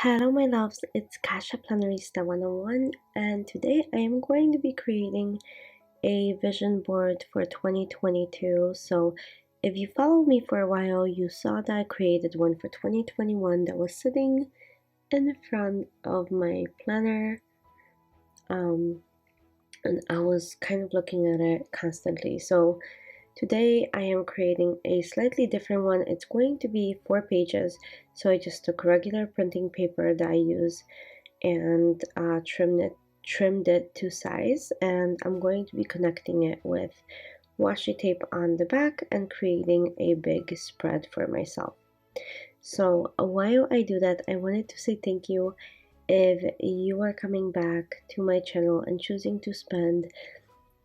Hello my loves, it's Kasha Plannerista 101 and today I am going to be creating a vision board for 2022. So if you followed me for a while, you saw that I created one for 2021 that was sitting in front of my planner, and I was kind of looking at it constantly. So today I am creating a slightly different one. It's going to be 4 pages. So I just took regular printing paper that I use and trimmed it to size, and I'm going to be connecting it with washi tape on the back and creating a big spread for myself. So while I do that, I wanted to say thank you if you are coming back to my channel and choosing to spend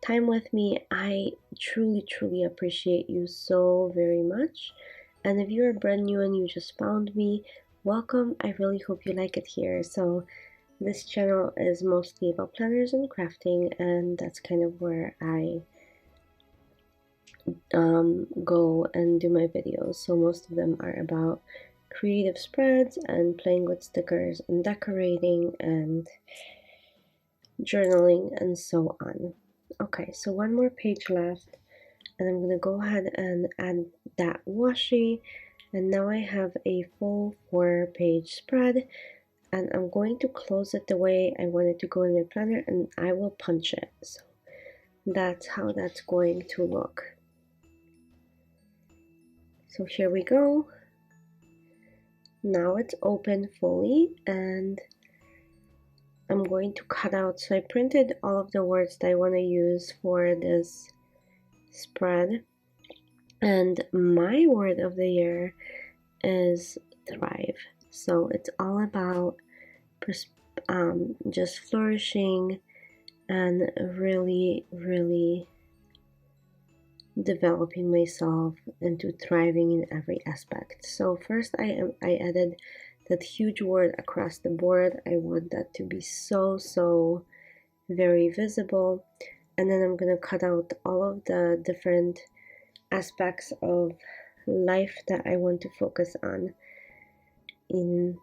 time with me. I truly appreciate you so very much. And if you're brand new and you just found me, welcome. I really hope you like it here. So this channel is mostly about planners and crafting, and that's kind of where I go and do my videos. So most of them are about creative spreads and playing with stickers and decorating and journaling and so on. Okay, so one more page left, and I'm gonna go ahead and add that washi, and now I have a full 4-page spread, and I'm going to close it the way I want it to go in my planner, and I will punch it. So that's how that's going to look. So here we go. Now it's open fully, and I'm going to cut out. So I printed all of the words that I want to use for this spread, and my word of the year is thrive. So it's all about just flourishing and really developing myself into thriving in every aspect. So first I added that huge word across the board. I want that to be so very visible, and then I'm gonna cut out all of the different aspects of life that I want to focus on and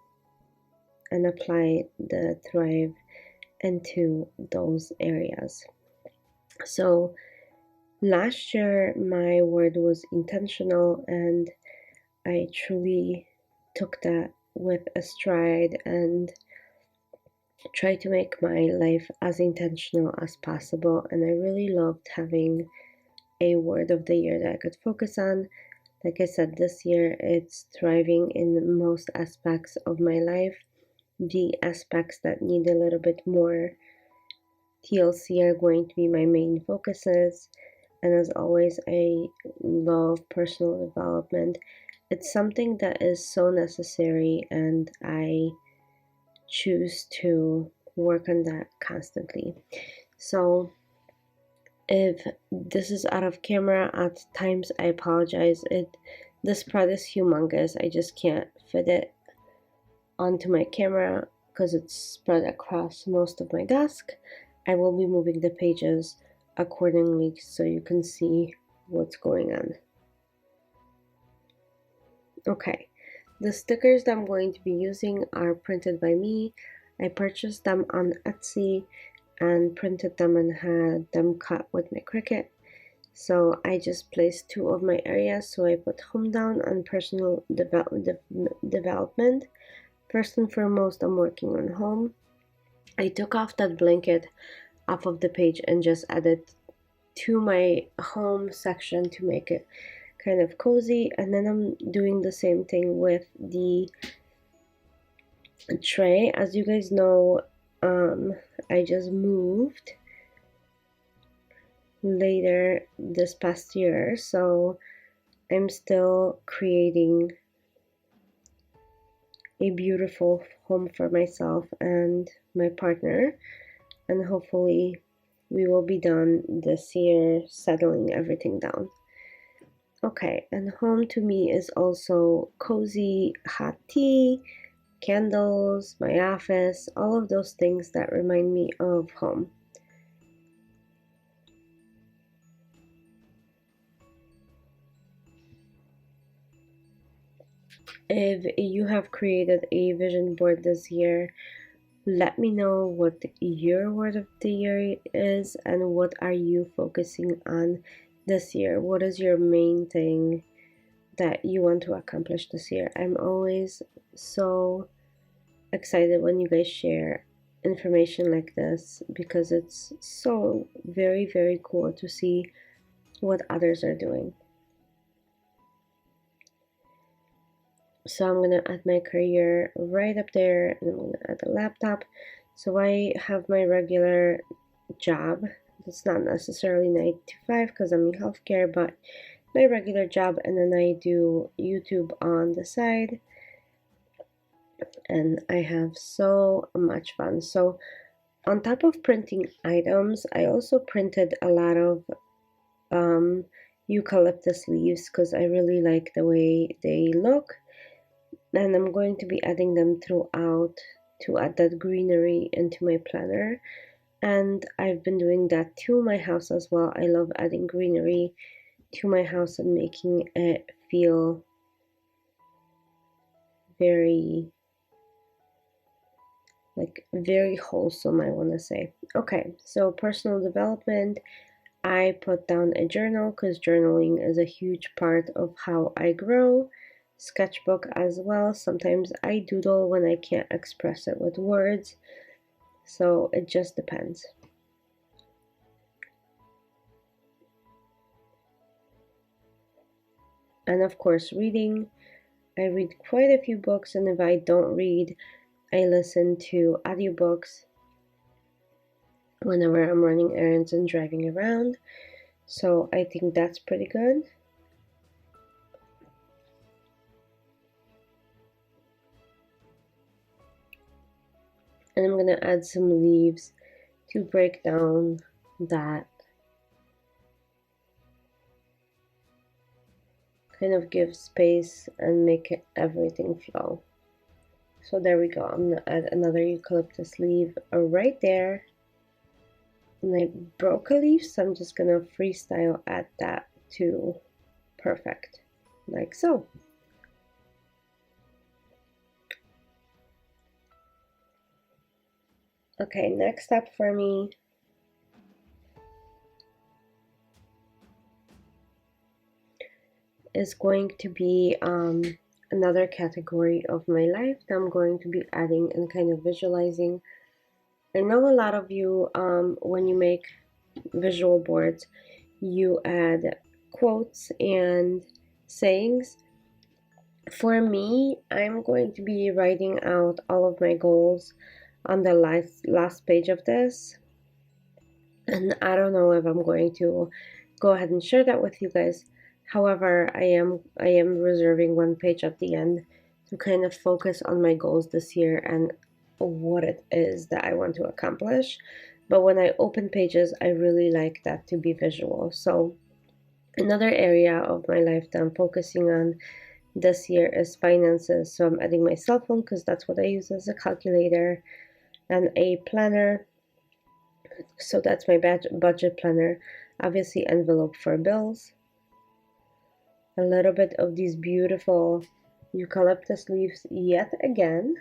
apply the thrive into those areas. So last year my word was intentional, and I truly took that with a stride and tried to make my life as intentional as possible, and I really loved having a word of the year that I could focus on. Like I said, this year it's thriving in most aspects of my life. The aspects that need a little bit more TLC are going to be my main focuses. And as always, I love personal development. It's something that is so necessary, and I choose to work on that constantly. So if this is out of camera at times, I apologize. This spread is humongous. I just can't fit it onto my camera because it's spread across most of my desk. I will be moving the pages accordingly so you can see what's going on. Okay, the stickers that I'm going to be using are printed by me. I purchased them on Etsy and printed them and had them cut with my Cricut. So I just placed 2 of my areas. So I put home down on personal development. First and foremost, I'm working on home. I took off that blanket off of the page and just added to my home section to make it kind of cozy. And then I'm doing the same thing with the tray. As you guys know, I just moved later this past year, so I'm still creating a beautiful home for myself and my partner, and hopefully we will be done this year settling everything down. Okay, and home to me is also cozy, hot tea, candles, my office, all of those things that remind me of home. If you have created a vision board this year, let me know what your word of the year is and what are you focusing on this year. What is your main thing that you want to accomplish this year? I'm always so excited when you guys share information like this because it's so very, very cool to see what others are doing. So I'm gonna add my career right up there, and I'm gonna add a laptop. So I have my regular job. It's not necessarily 9 to 5 because I'm in healthcare, but my regular job, and then I do YouTube on the side, and I have so much fun. So on top of printing items, I also printed a lot of eucalyptus leaves because I really like the way they look, and I'm going to be adding them throughout to add that greenery into my planner. And I've been doing that to my house as well. I love adding greenery to my house and making it feel very, like, very wholesome, I want to say. Okay, so personal development, I put down a journal because journaling is a huge part of how I grow. Sketchbook as well. Sometimes I doodle when I can't express it with words, so it just depends. And of course, reading. I read quite a few books, and if I don't read, I listen to audiobooks whenever I'm running errands and driving around. So I think that's pretty good. And I'm gonna add some leaves to break down that, kind of give space and make everything flow. So there we go. I'm gonna add another eucalyptus leaf right there. And I broke a leaf, so I'm just gonna freestyle add that to perfect, like so. Okay, next step for me is going to be another category of my life that I'm going to be adding and kind of visualizing. I know a lot of you, when you make visual boards, you add quotes and sayings. For me, I'm going to be writing out all of my goals on the last page of this, and I don't know if I'm going to go ahead and share that with you guys. However, I am reserving one page at the end to kind of focus on my goals this year and what it is that I want to accomplish. But when I open pages, I really like that to be visual. So another area of my life that I'm focusing on this year is finances. So I'm adding my cell phone because that's what I use as a calculator, and a planner. So that's my budget planner. Obviously, envelope for bills. A little bit of these beautiful eucalyptus leaves yet again.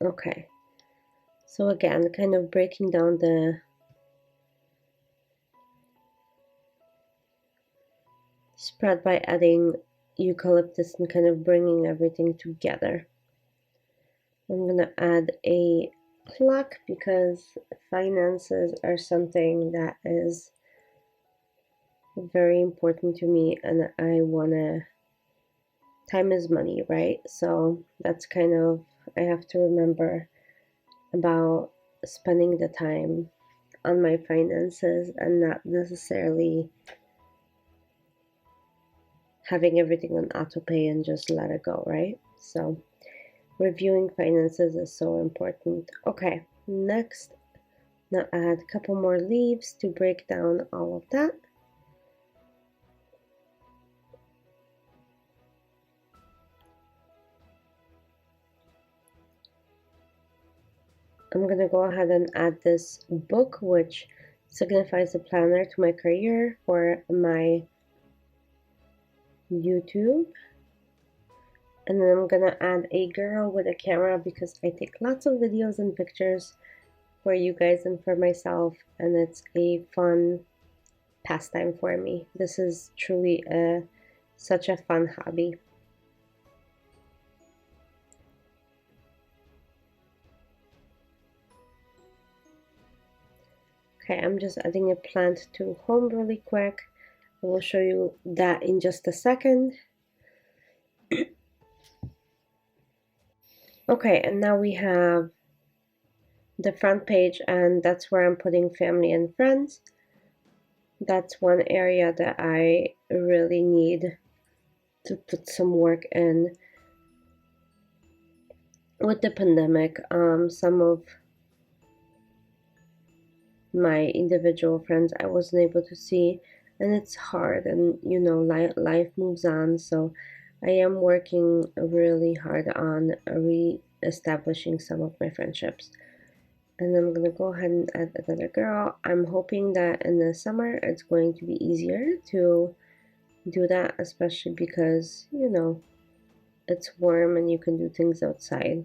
Okay, so again, kind of breaking down the spread by adding eucalyptus and kind of bringing everything together. I'm gonna add a clock because finances are something that is very important to me, and I wanna, time is money, right? So that's kind of, I have to remember about spending the time on my finances and not necessarily having everything on autopay and just let it go, right? So reviewing finances is so important. Okay, next, now add a couple more leaves to break down all of that. I'm gonna go ahead and add this book, which signifies a planner to my career for my YouTube. And then I'm gonna add a girl with a camera because I take lots of videos and pictures for you guys and for myself, and it's a fun pastime for me. This is truly such a fun hobby. Okay, I'm just adding a plant to home really quick. I will show you that in just a second. Okay, and now we have the front page, and that's where I'm putting family and friends. That's one area that I really need to put some work in. With the pandemic, some of my individual friends I wasn't able to see, and it's hard, and you know, life moves on, so I am working really hard on re-establishing some of my friendships. And I'm gonna go ahead and add another girl. I'm hoping that in the summer it's going to be easier to do that, especially because, you know, it's warm and you can do things outside.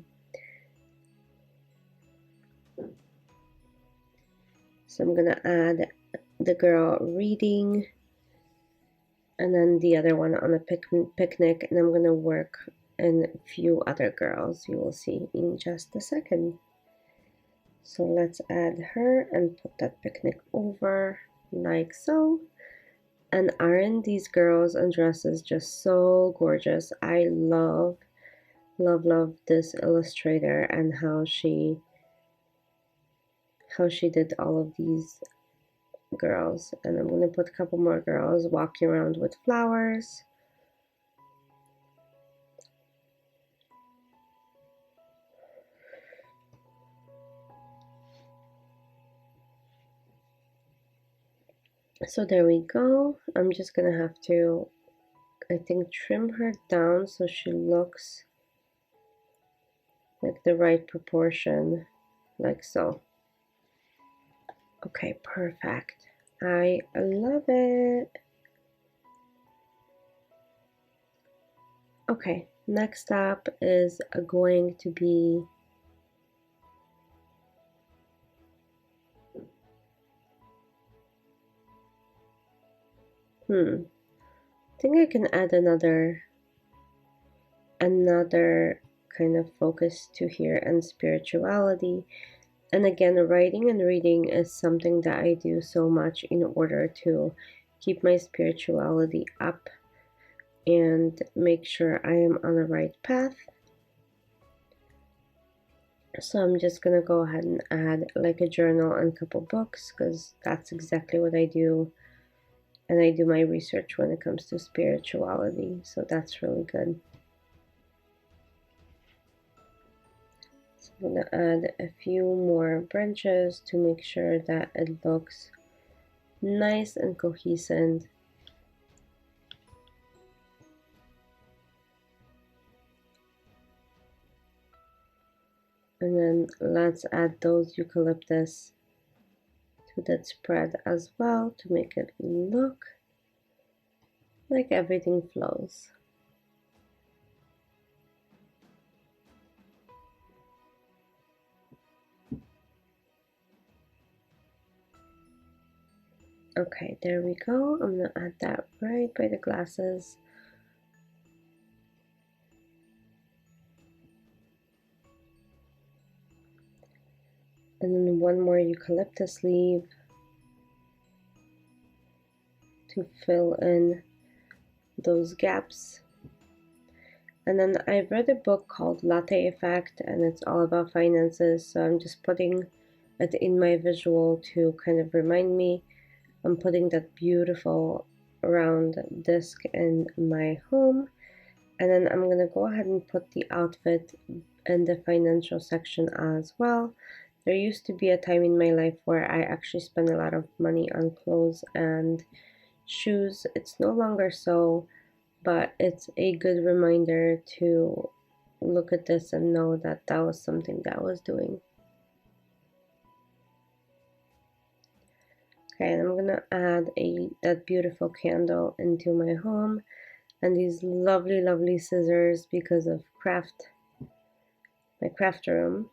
So I'm gonna add the girl reading, and then the other one on a picnic, and I'm gonna work in a few other girls you will see in just a second. So let's add her and put that picnic over like so. And aren't these girls and dresses just so gorgeous? I love this illustrator and how she did all of these girls. And I'm gonna put a couple more girls walking around with flowers. So there we go. I'm just gonna have to, I think, trim her down so she looks like the right proportion, like so. Okay, perfect. I love it. Okay, next up is going to be I think I can add another kind of focus to here, and spirituality. And again, writing and reading is something that I do so much in order to keep my spirituality up and make sure I am on the right path. So I'm just gonna go ahead and add like a journal and a couple books, because that's exactly what I do, and I do my research when it comes to spirituality, so that's really good. So I'm gonna add a few more branches to make sure that it looks nice and cohesive. And then let's add those eucalyptus to that spread as well to make it look like everything flows. Okay, there we go. I'm gonna add that right by the glasses. And then one more eucalyptus leaf to fill in those gaps. And then I read a book called Latte Effect, and it's all about finances, so I'm just putting it in my visual to kind of remind me. I'm putting that beautiful round disc in my home, and then I'm gonna go ahead and put the outfit in the financial section as well. There used to be a time in my life where I actually spent a lot of money on clothes and shoes. It's no longer so, but it's a good reminder to look at this and know that that was something that I was doing. Okay, and I'm gonna add that beautiful candle into my home, and these lovely scissors because of my craft room.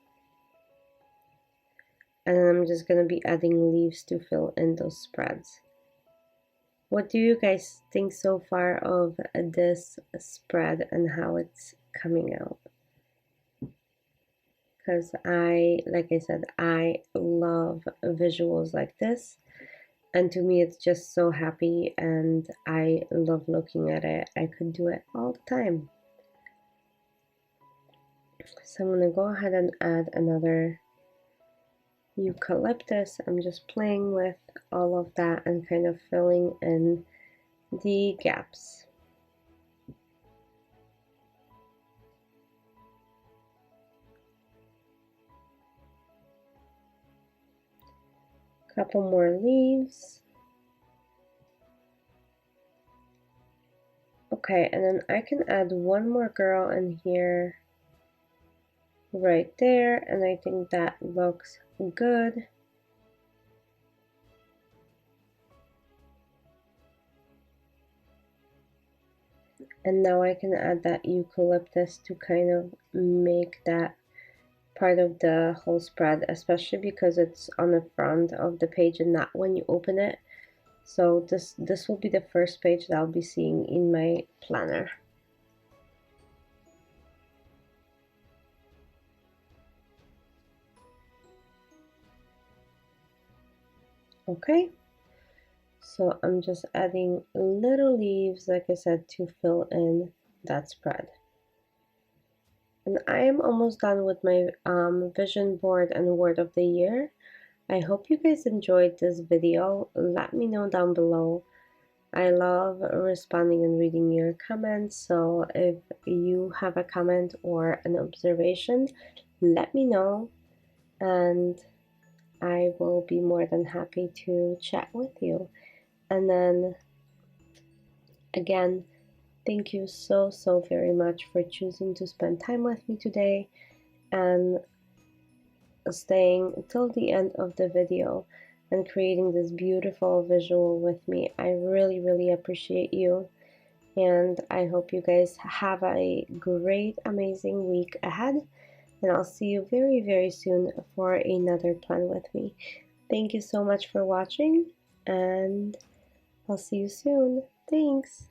And then I'm just gonna be adding leaves to fill in those spreads. What do you guys think so far of this spread and how it's coming out? Because like I said, I love visuals like this. And to me, it's just so happy and I love looking at it. I could do it all the time. So I'm gonna go ahead and add another eucalyptus. I'm just playing with all of that and kind of filling in the gaps. Couple more leaves. Okay, and then I can add one more girl in here right there, and I think that looks good. And now I can add that eucalyptus to kind of make that part of the whole spread, especially because it's on the front of the page and not when you open it. So this will be the first page that I'll be seeing in my planner. Okay, so I'm just adding little leaves, like I said, to fill in that spread. And I am almost done with my vision board and word of the year. I hope you guys enjoyed this video. Let me know down below. I love responding and reading your comments, so if you have a comment or an observation, let me know and I will be more than happy to chat with you. And then again, thank you so very much for choosing to spend time with me today and staying till the end of the video and creating this beautiful visual with me. I really appreciate you, and I hope you guys have a great, amazing week ahead, and I'll see you very soon for another plan with me. Thank you so much for watching, and I'll see you soon. Thanks.